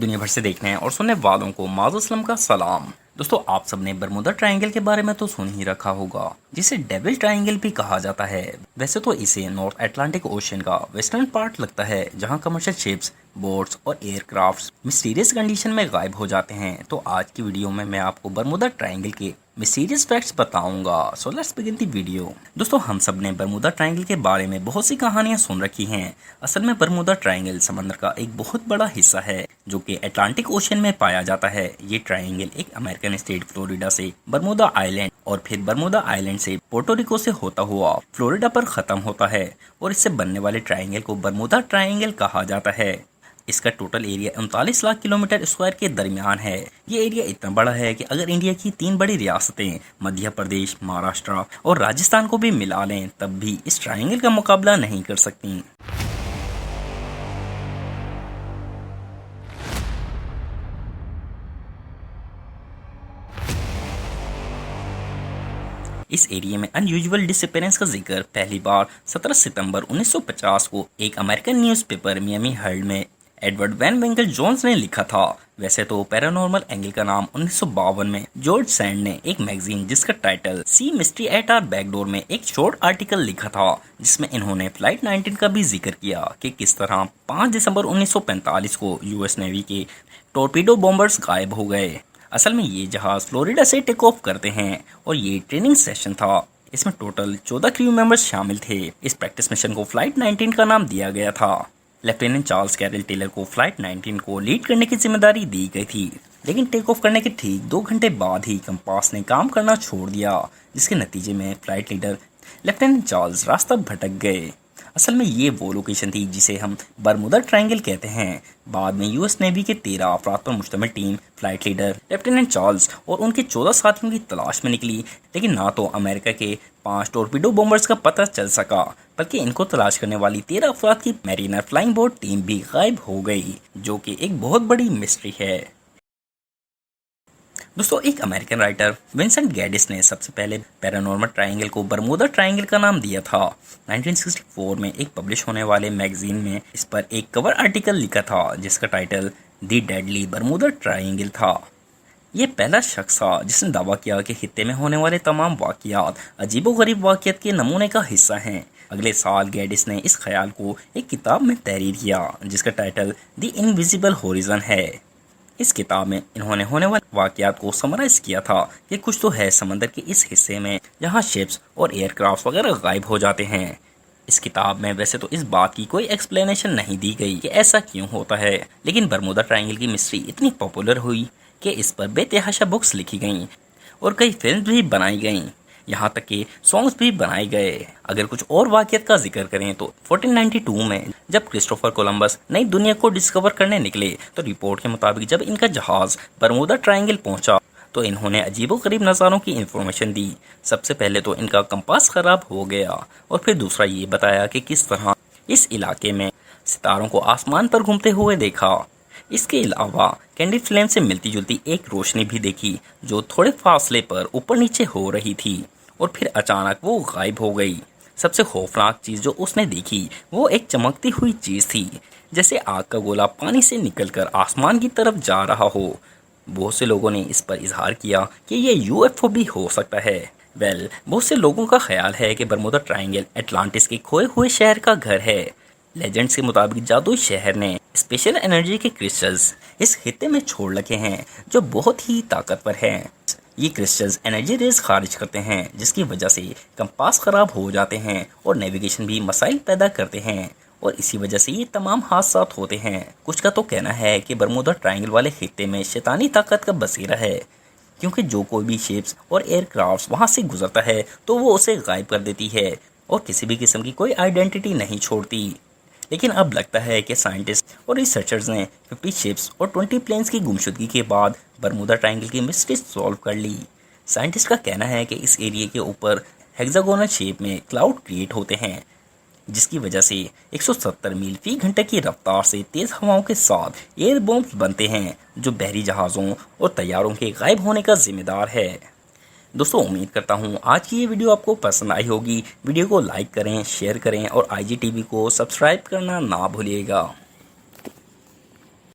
دنیا بھر سے دیکھنے اور سننے والوں کو معاذ اسلم کا سلام۔ دوستو آپ سب نے برمودا ٹرائنگل کے بارے میں تو سن ہی رکھا ہوگا، جسے ڈیول ٹرائنگل بھی کہا جاتا ہے۔ ویسے تو اسے نارتھ اٹلانٹک اوشن کا ویسٹرن پارٹ لگتا ہے، جہاں کمرشل شپس، بوٹس اور ایئر کرافٹس مسٹیریس کنڈیشن میں غائب ہو جاتے ہیں۔ تو آج کی ویڈیو میں آپ کو برمودا ٹرائنگل کے مسٹیریس فیکٹس بتاؤں گا۔ So let's begin the video. دوستو ہم سب نے برمودا ٹرائنگل کے بارے میں بہت سی کہانیاں سن رکھی ہیں۔ اصل میں برمودا ٹرائنگل سمندر کا ایک بہت بڑا حصہ ہے جو کہ اٹلانٹک اوشن میں پایا جاتا ہے۔ یہ ٹرائنگل ایک امریکن اسٹیٹ فلوریڈا سے برمودا آئلینڈ اور پھر برمودا آئلینڈ سے پورٹو ریکو سے ہوتا ہوا فلوریڈا پر ختم ہوتا ہے، اور اس سے بننے والے ٹرائنگل کو برمودا ٹرائنگل کہا جاتا ہے۔ اس کا total area 39 lakh kilometre square کے درمیان ہے۔ یہ ایریا اتنا بڑا ہے کہ اگر انڈیا کی 3 بڑی ریاستیں مدھیہ پردیش، مہاراشٹر اور راجستھان کو بھی ملا لیں تب بھی اس ٹرائنگل کا مقابلہ نہیں کر سکتی۔ اس ایریا میں ان یوزول ڈس اپیرنس کا ذکر پہلی بار 17 ستمبر 1950 کو ایک امریکن نیوز پیپر میامی ہرلڈ میں ایڈورڈ وین وینکل جونز نے لکھا تھا۔ ویسے تو پیرانارمل اینگل کا نام 1952 میں جارج سینڈ نے ایک میگزین جس کا title sea mystery at our back door میں ایک شارٹ آرٹیکل لکھا تھا، جس میں انہوں نے فلائٹ 19 کا بھی ذکر کیا کہ کس طرح 5 دسمبر 1945 کو یو ایس نیوی کے ٹورپیڈو بومبرز غائب ہو گئے۔ اصل میں یہ جہاز فلوریڈا سے ٹیک آف کرتے ہیں اور یہ ٹریننگ سیشن تھا۔ اس میں ٹوٹل 14 کریو ممبرز شامل تھے۔ اس پریکٹس مشن کو فلائٹ 19 کا نام دیا گیا تھا۔ لیفٹیننٹ چارلس کیرل ٹیلر کو فلائٹ 19 کو لیڈ کرنے کی ذمہ داری دی گئی تھی، لیکن ٹیک آف کرنے کے ٹھیک 2 گھنٹے بعد ہی کمپاس نے کام کرنا چھوڑ دیا، جس کے نتیجے میں فلائٹ لیڈر لیفٹیننٹ چارلس راستہ بھٹک گئے۔ اصل میں یہ وہ لوکیشن تھی جسے ہم برمودا ٹرائنگل کہتے ہیں۔ بعد میں یو ایس نیوی کے 13 افراد پر مشتمل team flight leader lieutenant Charles اور ان کے 14 ساتھیوں کی تلاش میں نکلی، لیکن نہ تو امریکہ کے 5 ٹورپیڈو بومبرز کا پتہ چل سکا، بلکہ ان کو تلاش کرنے والی 13 افراد کی میرینر فلائنگ بوٹ ٹیم بھی غائب ہو گئی، جو کہ ایک بہت بڑی مسٹری ہے۔ دوستو ایک امریکن رائٹر ونسنٹ گیڈس نے سب سے پہلے پیرانارمل ٹرائنگل کو برمودا ٹرائنگل کا نام دیا تھا۔ 1964 میں ایک پبلش ہونے والے میگزین میں اس پر ایک کور آرٹیکل لکھا تھا جس کا ٹائٹل دی ڈیڈلی برمودا ٹرائنگل تھا۔ یہ پہلا شخص تھا جس نے دعویٰ کیا کہ خطے میں ہونے والے تمام واقعات عجیب و غریب واقعات کے نمونے کا حصہ ہیں۔ اگلے سال گیڈس نے اس خیال کو ایک کتاب میں تحریر کیا جس کا ٹائٹل دی انویزیبل ہورائزن ہے۔ اس کتاب میں انہوں نے ہونے والے واقعات کو سمرائز کیا تھا کہ کچھ تو ہے سمندر کے اس حصے میں جہاں شپس اور ایئر کرافٹ وغیرہ غائب ہو جاتے ہیں۔ اس کتاب میں ویسے تو اس بات کی کوئی ایکسپلینیشن نہیں دی گئی کہ ایسا کیوں ہوتا ہے، لیکن برمودا ٹرائنگل کی مسٹری اتنی پاپولر ہوئی کہ اس پر بے تحاشا بکس لکھی گئیں اور کئی فلمز بھی بنائی گئیں، یہاں تک کہ سانگز بھی بنائے گئے۔ اگر کچھ اور واقعات کا ذکر کریں تو 1492 میں جب کرسٹوفر کولمبس نئی دنیا کو ڈسکور کرنے نکلے تو رپورٹ کے مطابق جب ان کا جہاز برمودا ٹرائنگل پہنچا تو انہوں نے عجیب و غریب نظاروں کی انفارمیشن دی۔ سب سے پہلے تو ان کا کمپاس خراب ہو گیا، اور پھر دوسرا یہ بتایا کہ کس طرح اس علاقے میں ستاروں کو آسمان پر گھومتے ہوئے دیکھا۔ اس کے علاوہ کینڈی فلیم سے ملتی جلتی ایک روشنی بھی دیکھی جو تھوڑے فاصلے پر اوپر نیچے ہو رہی تھی، اور پھر اچانک وہ غائب ہو گئی۔ سب سے خوفناک چیز جو اس نے دیکھی وہ ایک چمکتی ہوئی چیز تھی، جیسے آگ کا گولا پانی سے نکل کر آسمان کی طرف جا رہا ہو۔ بہت سے لوگوں نے اس پر اظہار کیا کہ یہ یو ایف او بھی ہو سکتا ہے۔ بہت سے لوگوں کا خیال ہے کہ برمودا ٹرائنگل اٹلانٹس کے کھوئے ہوئے شہر کا گھر ہے۔ لیجنڈز کے مطابق جادوئی شہر نے اسپیشل انرجی کے کرسٹلز اس خطے میں چھوڑ رکھے ہیں جو بہت ہی طاقتور ہیں۔ یہ کرسٹلز انرجی ریز خارج کرتے ہیں جس کی وجہ سے کمپاس خراب ہو جاتے ہیں اور نیویگیشن بھی مسائل پیدا کرتے ہیں، اور اسی وجہ سے یہ تمام حادثات ہوتے ہیں۔ کچھ کا تو کہنا ہے کہ برمودا ٹرائنگل والے خطے میں شیطانی طاقت کا بسیرا ہے، کیونکہ جو کوئی بھی شپس اور ایئر کرافٹس وہاں سے گزرتا ہے تو وہ اسے غائب کر دیتی ہے اور کسی بھی قسم کی کوئی آئیڈینٹی نہیں چھوڑتی۔ لیکن اب لگتا ہے کہ سائنٹسٹ اور ریسرچرز نے 50 شپس اور 20 پلینز کی گمشدگی کے بعد برمودا ٹرائنگل کی مسٹری سولو کر لی۔ سائنٹسٹ کا کہنا ہے کہ اس ایریا کے اوپر ہیگزاگونل شیپ میں کلاؤڈ کریٹ ہوتے ہیں، جس کی وجہ سے 170 میل فی گھنٹے کی رفتار سے تیز ہواؤں کے ساتھ ایئر بومبز بنتے ہیں جو بحری جہازوں اور طیاروں کے غائب ہونے کا ذمہ دار ہے۔ دوستو امید کرتا ہوں آج کی یہ ویڈیو آپ کو پسند آئی ہوگی۔ ویڈیو کو لائک کریں، شیئر کریں اور آئی جی ٹی وی کو سبسکرائب کرنا نہ بھولیے گا۔